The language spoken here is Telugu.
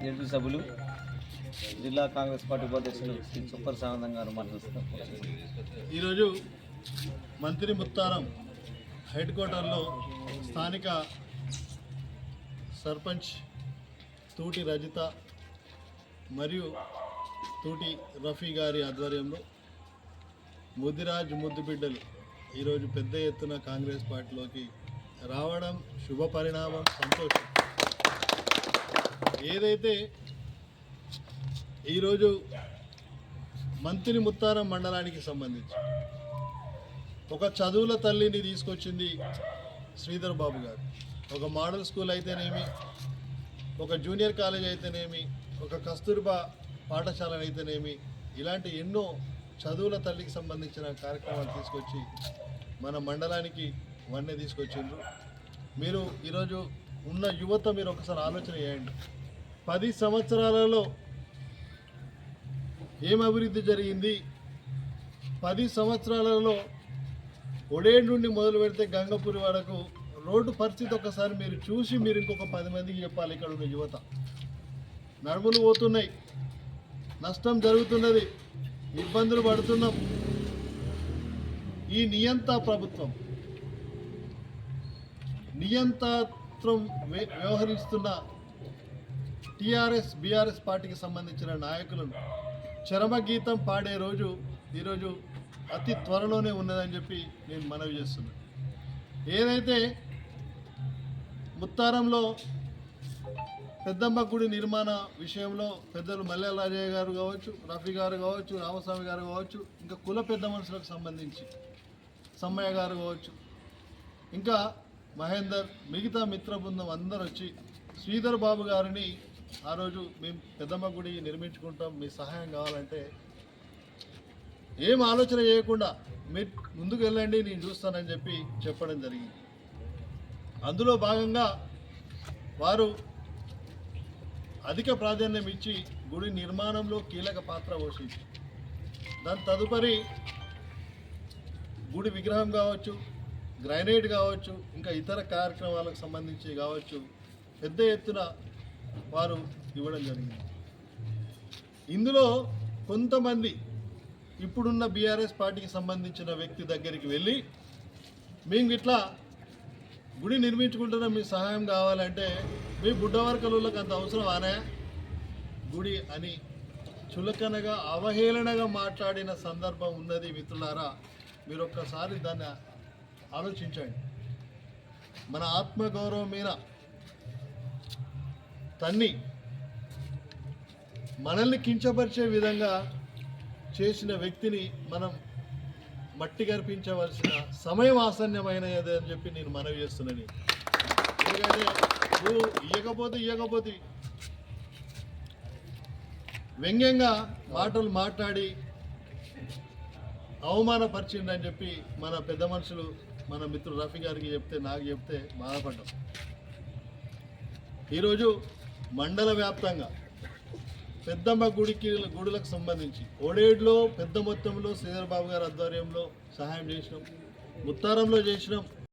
జడ్పీ సభ్యులు జిల్లా కాంగ్రెస్ పార్టీ ఉపాధ్యక్షులు శ్రీ సూపర్ సానందం గారు మాట్లాడుతున్నారు. ఈరోజు మంత్రి ముత్తారం హెడ్ క్వార్టర్లో స్థానిక సర్పంచ్ తూటి రజిత మరియు తూటి రఫీ గారి ఆధ్వర్యంలో ముదిరాజ్ ముద్దు బిడ్డలు ఈరోజు పెద్ద ఎత్తున కాంగ్రెస్ పార్టీలోకి రావడం శుభ పరిణామం, సంతోషం. ఏదైతే ఈరోజు మంత్రి ముత్తారం మండలానికి సంబంధించి ఒక చదువుల తల్లిని తీసుకొచ్చింది శ్రీధర్ బాబు గారు. ఒక మోడల్ స్కూల్ అయితేనేమి, ఒక జూనియర్ కాలేజ్ అయితేనేమి, ఒక కస్తూర్బా పాఠశాల అయితేనేమి, ఇలాంటి ఎన్నో చదువుల తల్లికి సంబంధించిన కార్యక్రమాలు తీసుకొచ్చి మన మండలానికి వన్నె తీసుకొచ్చిండ్రు. మీరు ఈరోజు ఉన్న యువత మీరు ఒకసారి ఆలోచన చేయండి. 10 సంవత్సరాలలో ఏం అభివృద్ధి జరిగింది? 10 సంవత్సరాలలో ఒడేడు నుండి మొదలు పెడితే గంగపూరి వరకు రోడ్డు పరిస్థితి ఒకసారి మీరు చూసి మీరు ఇంకొక 10 మందికి చెప్పాలి. ఇక్కడ ఉన్న యువత నడుములు పోతున్నాయి, నష్టం జరుగుతున్నది, ఇబ్బందులు పడుతున్నాం. ఈ నియంత ప్రభుత్వం నియంత్రం వ్యవహరిస్తున్న టీఆర్ఎస్ బీఆర్ఎస్ పార్టీకి సంబంధించిన నాయకులను చరమగీతం పాడే రోజు ఈరోజు అతి త్వరలోనే ఉన్నదని చెప్పి నేను మనవి చేస్తున్నాను. ఏదైతే ముత్తారంలో పెద్దమ్మ గుడి నిర్మాణ విషయంలో పెద్దలు మల్లెల రాజయ్య గారు కావచ్చు, రఫీ గారు కావచ్చు, రామస్వామి గారు కావచ్చు, ఇంకా కుల పెద్ద మనుషులకు సంబంధించి సమ్మయ్య గారు కావచ్చు, ఇంకా మహేందర్, మిగతా మిత్ర బృందం అందరూ వచ్చి శ్రీధర్ బాబు గారిని ఆ రోజు మేము పెద్దమ్మ గుడి నిర్మించుకుంటాం, మీ సహాయం కావాలంటే ఏం ఆలోచన చేయకుండా మీరు ముందుకు వెళ్ళండి, నేను చూస్తానని చెప్పి చెప్పడం జరిగింది. అందులో భాగంగా వారు అధిక ప్రాధాన్యం ఇచ్చి గుడి నిర్మాణంలో కీలక పాత్ర పోషించి దాని తదుపరి గుడి విగ్రహం కావచ్చు, గ్రైనేట్ కావచ్చు, ఇంకా ఇతర కార్యక్రమాలకు సంబంధించి కావచ్చు పెద్ద ఎత్తున వారు ఇవ్వడం జరిగింది. ఇందులో కొంతమంది ఇప్పుడున్న బీఆర్ఎస్ పార్టీకి సంబంధించిన వ్యక్తి దగ్గరికి వెళ్ళి మేము ఇట్లా గుడి నిర్మించుకుంటున్నాం, మీ సహాయం కావాలంటే మీ బుడ్డవర్కలకు అంత అవసరం ఆనే గుడి అని చులకనగా అవహేళనగా మాట్లాడిన సందర్భం ఉన్నది. మిత్రులారా, మీరు ఒక్కసారి దాన్ని ఆలోచించండి. మన ఆత్మగౌరవం మీద తన్ని మనల్ని కించపరిచే విధంగా చేసిన వ్యక్తిని మనం మట్టి గర్పించవలసిన సమయం ఆసన్నమైనది అని చెప్పి నేను మనవి చేస్తున్నాను. ఎందుకంటే నువ్వు ఇయ్యకపోతే వ్యంగ్యంగా మాటలు మాట్లాడి అవమానపరిచిండని చెప్పి మన పెద్ద మనుషులు మన మిత్రుడు రఫీ గారికి చెప్తే, నాకు చెప్తే బాధపడ్డాం. ఈరోజు మండల వ్యాప్తంగా పెద్దమ్మ గుడులకు సంబంధించి ఓడేడులో పెద్ద మొత్తంలో శ్రీధర్ బాబు గారి ఆధ్వర్యంలో సహాయం చేసినాం, ముత్తారంలో చేసినాం,